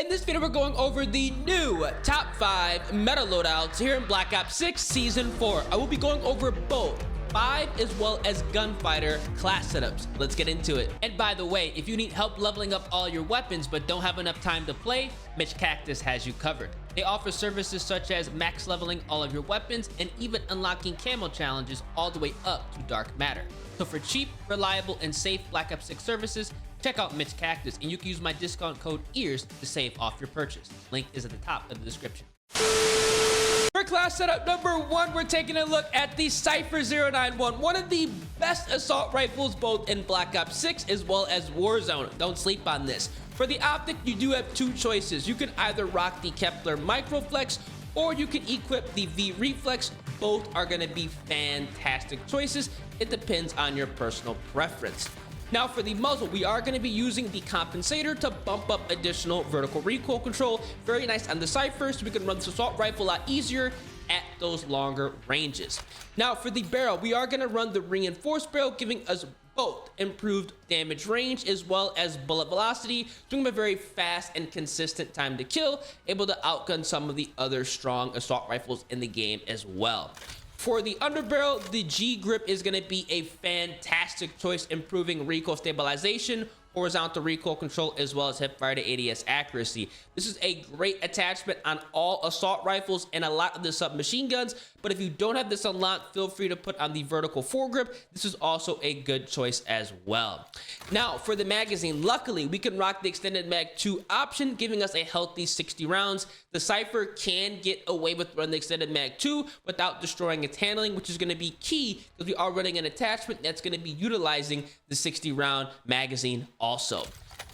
In this video, we're going over the new top 5 meta loadouts here in Black Ops 6 Season 4. I will be going over both 5 as well as gunfighter class setups. Let's get into it. And by the way, if you need help leveling up all your weapons but don't have enough time to play, Mitch Cactus has you covered. They offer services such as max leveling all of your weapons and even unlocking camo challenges all the way up to dark matter. So for cheap, reliable, and safe Black Ops 6 services, check out Mitch Cactus, and you can use my discount code EARS to save off your purchase. Link is at the top of the description. For class setup number 1, we're taking a look at the CYPHER 091, one of the best assault rifles both in Black Ops 6 as well as Warzone. Don't sleep on this. For the optic, you do have two choices. You can either rock the Kepler Microflex or you can equip the V Reflex. Both are going to be fantastic choices. It depends on your personal preference. Now for the muzzle, we are going to be using the compensator to bump up additional vertical recoil control. Very nice on the CYPHER, so we can run this assault rifle a lot easier at those longer ranges. Now for the barrel, we are going to run the reinforced barrel, giving us both improved damage range as well as bullet velocity, doing a very fast and consistent time to kill, able to outgun some of the other strong assault rifles in the game as well. For the underbarrel, the G grip is going to be a fantastic choice, improving recoil stabilization, horizontal recoil control, as well as hipfire to ADS accuracy. This is a great attachment on all assault rifles and a lot of the submachine guns, but if you don't have this unlocked, feel free to put on the vertical foregrip. This is also a good choice as well. Now for the magazine, luckily we can rock the extended mag 2 option, giving us a healthy 60 rounds. The CYPHER can get away with running the extended mag 2 without destroying its handling, which is going to be key because we are running an attachment that's going to be utilizing the 60 round magazine also.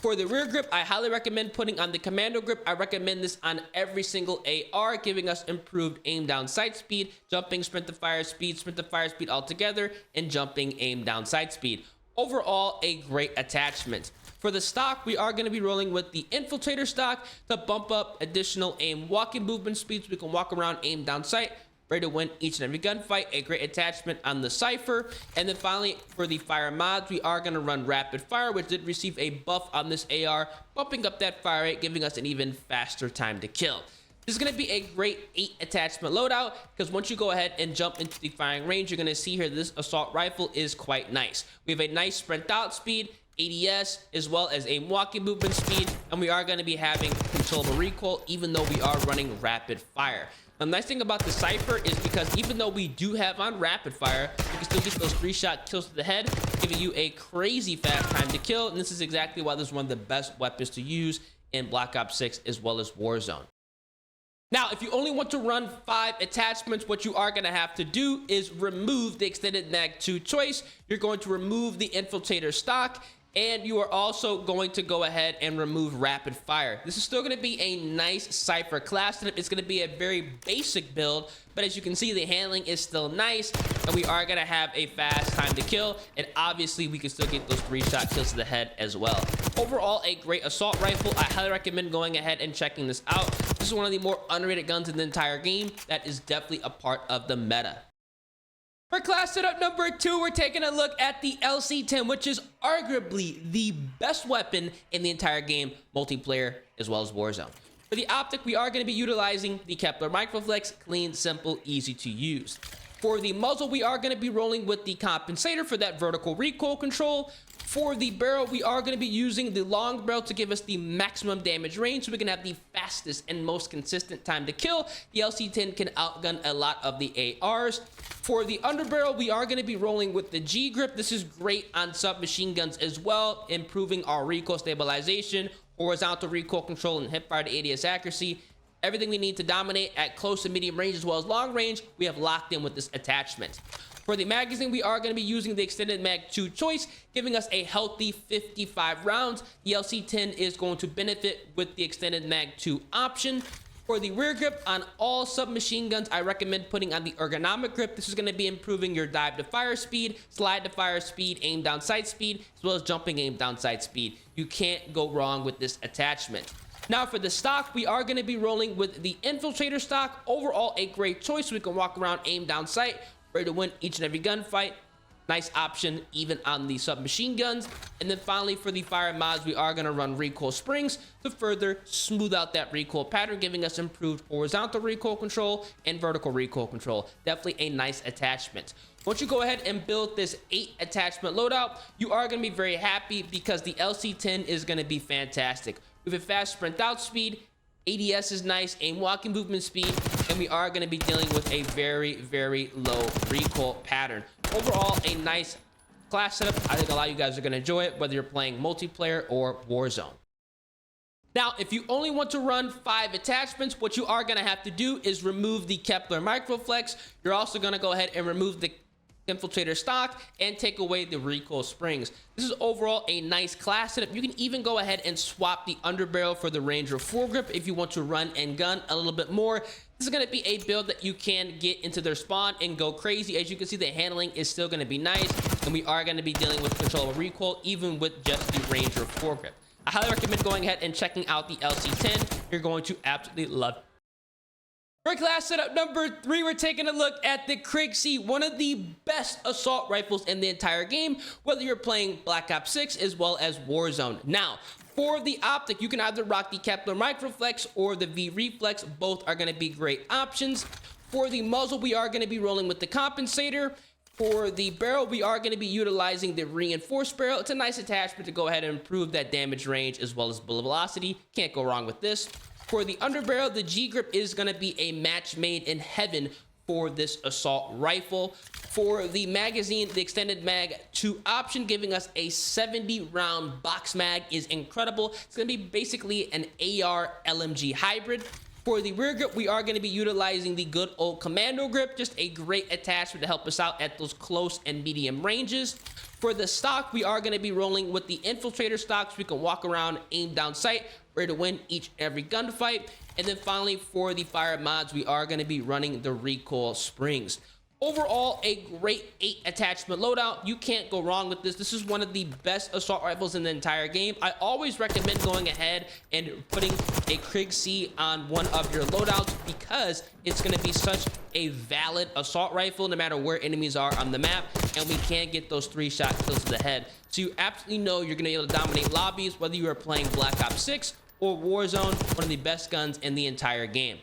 For the rear grip, I highly recommend putting on the commando grip. I recommend this on every single AR, giving us improved aim down sight speed, jumping sprint to fire speed altogether, and jumping aim down sight speed. Overall, a great attachment. For the stock, we are going to be rolling with the infiltrator stock to bump up additional aim walking movement speeds. So we can walk around aim down sight, ready to win each and every gunfight. A great attachment on the CYPHER. And then finally, for the fire mods, we are going to run rapid fire, which did receive a buff on this AR, bumping up that fire rate, giving us an even faster time to kill. This is going to be a great 8 attachment loadout because once you go ahead and jump into the firing range, you're going to see here this assault rifle is quite nice. We have a nice sprint out speed, ADS, as well as a walking movement speed, and we are going to be having controllable recoil even though we are running rapid fire. The nice thing about the CYPHER is because even though we do have on rapid fire, you can still get those 3-shot kills to the head, giving you a crazy fast time to kill, and this is exactly why this is one of the best weapons to use in Black Ops 6 as well as Warzone. Now, if you only want to run 5 attachments, what you are going to have to do is remove the extended mag 2 choice. You're going to remove the infiltrator stock, and you are also going to go ahead and remove rapid fire. This is still going to be a nice CYPHER class setup. It's going to be a very basic build, but as you can see, the handling is still nice, and we are going to have a fast time to kill, and obviously we can still get those 3-shot kills to the head as well. Overall, a great assault rifle. I highly recommend going ahead and checking this out. This is one of the more underrated guns in the entire game that is definitely a part of the meta. For class setup number 2, we're taking a look at the LC-10, which is arguably the best weapon in the entire game, multiplayer as well as Warzone. For the optic, we are going to be utilizing the Kepler Microflex, clean, simple, easy to use. For the muzzle, we are going to be rolling with the compensator for that vertical recoil control. For the barrel, we are going to be using the long barrel to give us the maximum damage range, so we can have the fastest and most consistent time to kill. The LC-10 can outgun a lot of the ARs. For the underbarrel, we are going to be rolling with the G grip. This is great on submachine guns as well, improving our recoil stabilization, horizontal recoil control, and hipfire to ADS accuracy. Everything we need to dominate at close and medium range as well as long range, we have locked in with this attachment. For the magazine, we are going to be using the extended mag 2 choice, giving us a healthy 55 rounds. The LC-10 is going to benefit with the extended mag 2 option. For the rear grip on all submachine guns, I recommend putting on the ergonomic grip. This is going to be improving your dive to fire speed, slide to fire speed, aim down sight speed, as well as jumping aim down sight speed. You can't go wrong with this attachment. Now for the stock, we are going to be rolling with the infiltrator stock. Overall, a great choice. We can walk around aim down sight, ready to win each and every gunfight. Nice option even on the submachine guns. And then finally, for the fire mods, we are going to run recoil springs to further smooth out that recoil pattern, giving us improved horizontal recoil control and vertical recoil control. Definitely a nice attachment. Once you go ahead and build this 8 attachment loadout, you are going to be very happy because the LC10 is going to be fantastic. We have a fast sprint out speed, ADS is nice, aim walking movement speed, and we are going to be dealing with a very, very low recoil pattern. Overall, a nice class setup. I think a lot of you guys are going to enjoy it, whether you're playing multiplayer or Warzone. Now, if you only want to run 5 attachments, what you are going to have to do is remove the Kepler Microflex. You're also going to go ahead and remove the infiltrator stock and take away the recoil springs. This is overall a nice class setup. You can even go ahead and swap the underbarrel for the Ranger foregrip if you want to run and gun a little bit more. This is going to be a build that you can get into their spawn and go crazy. As you can see, the handling is still going to be nice, and we are going to be dealing with controllable recoil even with just the Ranger foregrip. I highly recommend going ahead and checking out the LC10. You're going to absolutely love it. For class setup number 3, we're taking a look at the KRIG, one of the best assault rifles in the entire game, whether you're playing Black Ops 6 as well as Warzone. Now, for the optic, you can either rock the Kepler Microflex or the V-Reflex. Both are going to be great options. For the muzzle, we are going to be rolling with the compensator. For the barrel, we are going to be utilizing the reinforced barrel. It's a nice attachment to go ahead and improve that damage range as well as bullet velocity. Can't go wrong with this. For the underbarrel, the G-grip is going to be a match made in heaven for this assault rifle. For the magazine, the extended mag 2 option, giving us a 70-round box mag, is incredible. It's going to be basically an AR LMG hybrid. For the rear grip, we are going to be utilizing the good old commando grip, just a great attachment to help us out at those close and medium ranges. For the stock, we are going to be rolling with the infiltrator stock so we can walk around, aim down sight, ready to win each and every gunfight. And then finally, for the fire mods, we are going to be running the recoil springs. Overall, a great 8 attachment loadout. You can't go wrong with this. This is one of the best assault rifles in the entire game. I always recommend going ahead and putting a KRIG on one of your loadouts because it's going to be such a valid assault rifle no matter where enemies are on the map, and we can get those 3-shot kills to the head. So you absolutely know you're going to be able to dominate lobbies, whether you are playing Black Ops 6 or Warzone, one of the best guns in the entire game.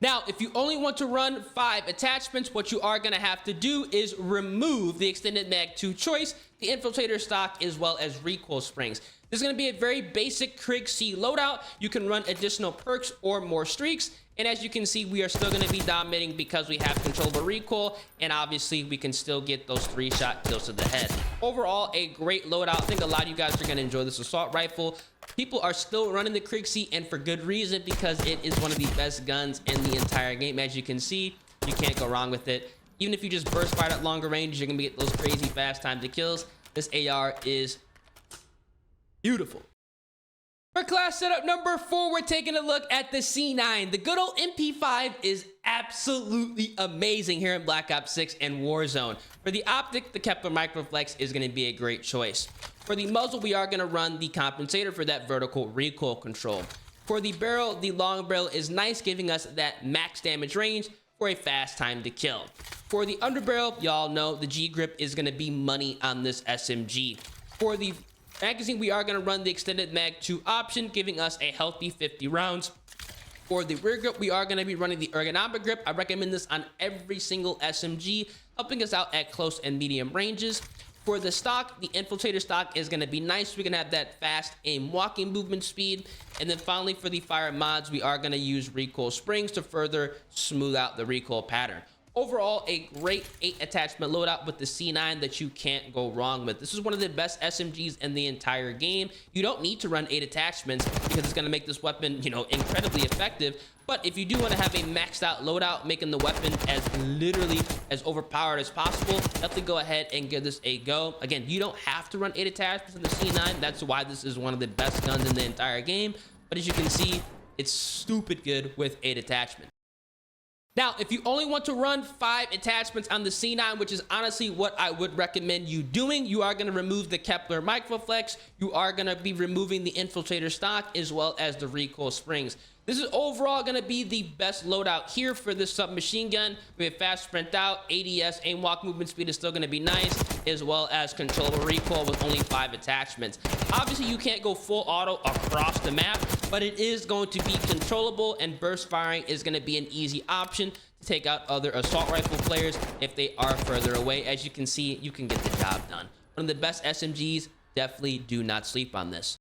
Now, if you only want to run 5 attachments, what you are going to have to do is remove the extended mag 2 choice, the infiltrator stock, as well as recoil springs. This is going to be a very basic KRIG loadout. You can run additional perks or more streaks. And as you can see, we are still going to be dominating because we have controllable recoil. And obviously, we can still get those 3-shot kills to the head. Overall, a great loadout. I think a lot of you guys are going to enjoy this assault rifle. People are still running the KRIG, and for good reason, because it is one of the best guns in the entire game. As you can see, you can't go wrong with it. Even if you just burst fire at longer range, you're going to get those crazy fast time to kills. This AR is beautiful. For class setup number 4, we're taking a look at the C9. The good old MP5 is absolutely amazing here in Black Ops 6 and Warzone. For the optic, the Kepler Microflex is going to be a great choice. For the muzzle, we are going to run the compensator for that vertical recoil control. For the barrel, the long barrel is nice, giving us that max damage range for a fast time to kill. For the underbarrel, y'all know the G-grip is going to be money on this SMG. For the magazine, we are going to run the extended mag 2 option, giving us a healthy 50 rounds. For the rear grip, we are going to be running the ergonomic grip. I recommend this on every single SMG, helping us out at close and medium ranges. For the stock, the infiltrator stock is going to be nice. We can have that fast aim walking movement speed. And then finally, for the fire mods, we are going to use recoil springs to further smooth out the recoil pattern. Overall, a great 8 attachment loadout with the C9 that you can't go wrong with. This is one of the best SMGs in the entire game. You don't need to run 8 attachments because it's going to make this weapon, incredibly effective. But if you do want to have a maxed out loadout, making the weapon literally as overpowered as possible, definitely go ahead and give this a go. Again, you don't have to run 8 attachments in the C9. That's why this is one of the best guns in the entire game. But as you can see, it's stupid good with 8 attachments. Now, if you only want to run 5 attachments on the C9, which is honestly what I would recommend you doing, you are going to remove the Kepler Microflex. You are going to be removing the infiltrator stock as well as the recoil springs. This is overall going to be the best loadout here for this submachine gun. We have fast sprint out, ADS, aim walk movement speed is still going to be nice, as well as controllable recoil with only 5 attachments. Obviously, you can't go full auto across the map, but it is going to be controllable, and burst firing is going to be an easy option to take out other assault rifle players if they are further away. As you can see, you can get the job done. One of the best SMGs. Definitely do not sleep on this.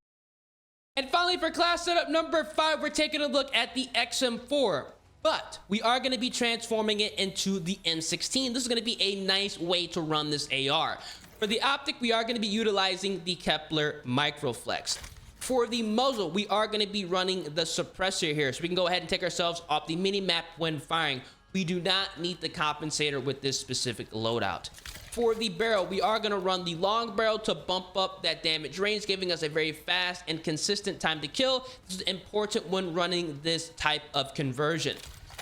And finally, for class setup number 5, we're taking a look at the XM4, but we are going to be transforming it into the M16. This is going to be a nice way to run this AR. For the optic, we are going to be utilizing the Kepler Microflex. For the muzzle, we are going to be running the suppressor here, so we can go ahead and take ourselves off the mini map when firing. We do not need the compensator with this specific loadout. For the barrel, we are going to run the long barrel to bump up that damage range, giving us a very fast and consistent time to kill. This is important when running this type of conversion.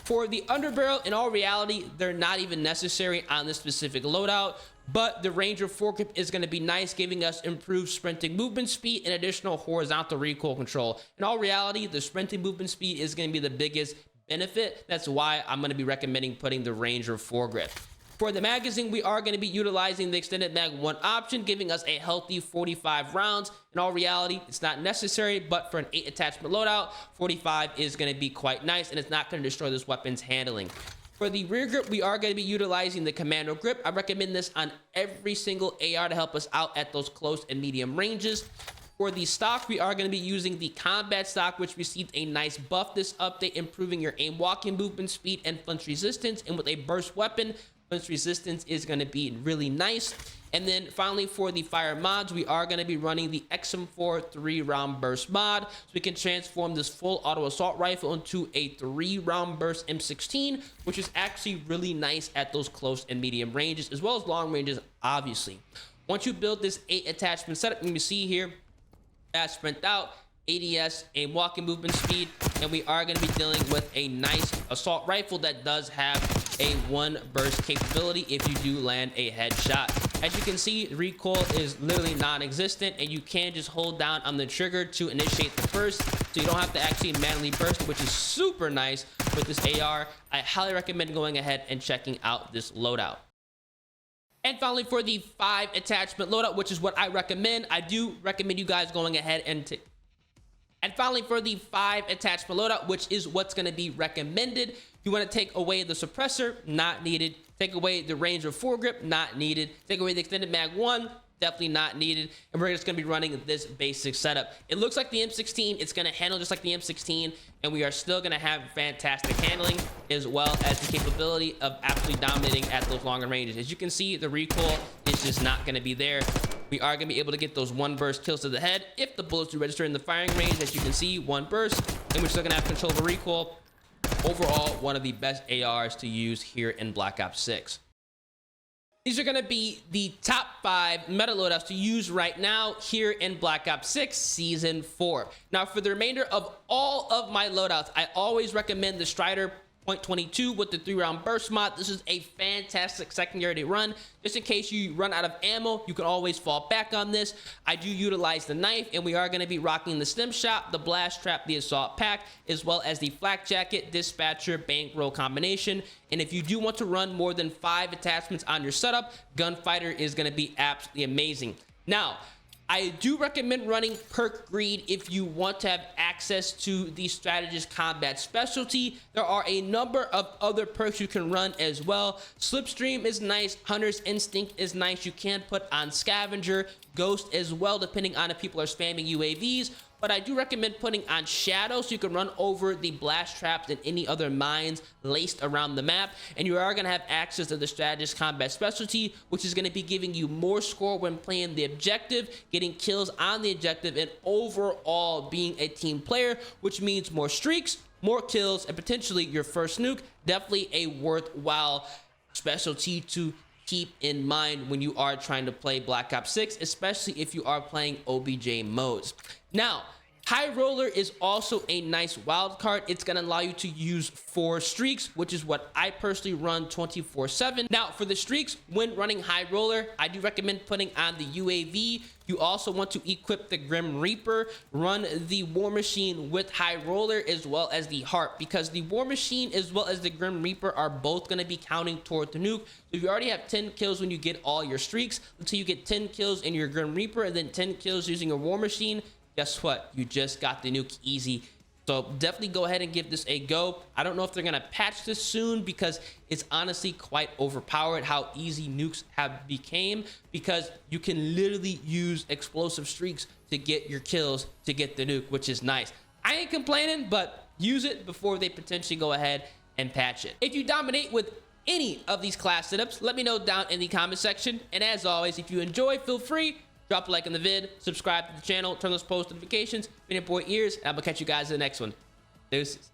For the underbarrel, in all reality, they're not even necessary on this specific loadout, but the range of foregrip is going to be nice, giving us improved sprinting movement speed and additional horizontal recoil control. In all reality, the sprinting movement speed is going to be the biggest benefit. That's why I'm going to be recommending putting the range of foregrip. For the magazine, we are going to be utilizing the extended mag 1 option, giving us a healthy 45 rounds. In all reality, it's not necessary, but for an 8 attachment loadout, 45 is going to be quite nice, and it's not going to destroy this weapon's handling. For the rear grip, we are going to be utilizing the commando grip. I recommend this on every single AR to help us out at those close and medium ranges. For the stock, we are going to be using the combat stock, which received a nice buff this update, improving your aim walking movement speed and flinch resistance. And with a burst weapon, flinch resistance is going to be really nice. And then finally, for the fire mods, we are going to be running the XM4 3-round burst mod, so we can transform this full auto assault rifle into a 3-round burst M16, which is actually really nice at those close and medium ranges, as well as long ranges, obviously. Once you build this 8 attachment setup, you can see here, fast sprint out, ADS, aim walking movement speed, and we are going to be dealing with a nice assault rifle that does have a 1 burst capability if you do land a headshot. As you can see, recoil is literally non-existent, and you can just hold down on the trigger to initiate the burst, so you don't have to actually manually burst, which is super nice with this AR. I highly recommend going ahead and checking out this loadout. And finally, for the 5 attachment loadout, which is what I recommend, I do recommend you guys going ahead and finally, for the 5 attachment loadout, which is what's going to be recommended, you want to take away the suppressor, not needed. Take away the range of foregrip, not needed. Take away the extended mag 1, definitely not needed. And we're just going to be running this basic setup. It looks like the M16. It's going to handle just like the M16, and we are still going to have fantastic handling, as well as the capability of absolutely dominating at those longer ranges. As you can see, the recoil is just not going to be there. We are going to be able to get those 1 burst kills to the head if the bullets do register in the firing range. As you can see, 1 burst, and we're still going to have control of the recoil. Overall, one of the best ARs to use here in Black Ops 6. These are going to be the top 5 meta loadouts to use right now here in Black Ops 6 Season 4. Now, for the remainder of all of my loadouts, I always recommend the Strider .22 with the 3-round burst mod. This is a fantastic secondary to run. Just in case you run out of ammo, you can always fall back on this. I do utilize the knife, and we are going to be rocking the stim shot, the blast trap, the assault pack, as well as the flak jacket, dispatcher, bankroll combination. And if you do want to run more than 5 attachments on your setup, gunfighter is going to be absolutely amazing. Now, I do recommend running perk greed if you want to have access to the strategist combat specialty. There are a number of other perks you can run as well. Slipstream is nice. Hunter's instinct is nice. You can put on scavenger, ghost as well, depending on if people are spamming UAVs. But I do recommend putting on shadow so you can run over the blast traps and any other mines laced around the map. And you are going to have access to the strategist combat specialty, which is going to be giving you more score when playing the objective, getting kills on the objective, and overall being a team player, which means more streaks, more kills, and potentially your first nuke. Definitely a worthwhile specialty to keep in mind when you are trying to play Black Ops 6, especially if you are playing OBJ modes. Now, High Roller is also a nice wild card. It's going to allow you to use 4 streaks, which is what I personally run 24/7. Now, for the streaks, when running High Roller, I do recommend putting on the UAV. You also want to equip the Grim Reaper, run the War Machine with High Roller as well as the Harp, because the War Machine as well as the Grim Reaper are both going to be counting toward the nuke. So if you already have 10 kills when you get all your streaks, until you get 10 kills in your Grim Reaper and then 10 kills using a War Machine, guess what? You just got the nuke easy. So definitely go ahead and give this a go. I don't know if they're going to patch this soon, because it's honestly quite overpowered how easy nukes have became, because you can literally use explosive streaks to get your kills to get the nuke, which is nice. I ain't complaining, but use it before they potentially go ahead and patch it. If you dominate with any of these class setups, let me know down in the comment section. And as always, if you enjoy, feel free, drop a like on the vid, subscribe to the channel, turn those post notifications, been your boy Ears, and I'm gonna catch you guys in the next one. Deuces.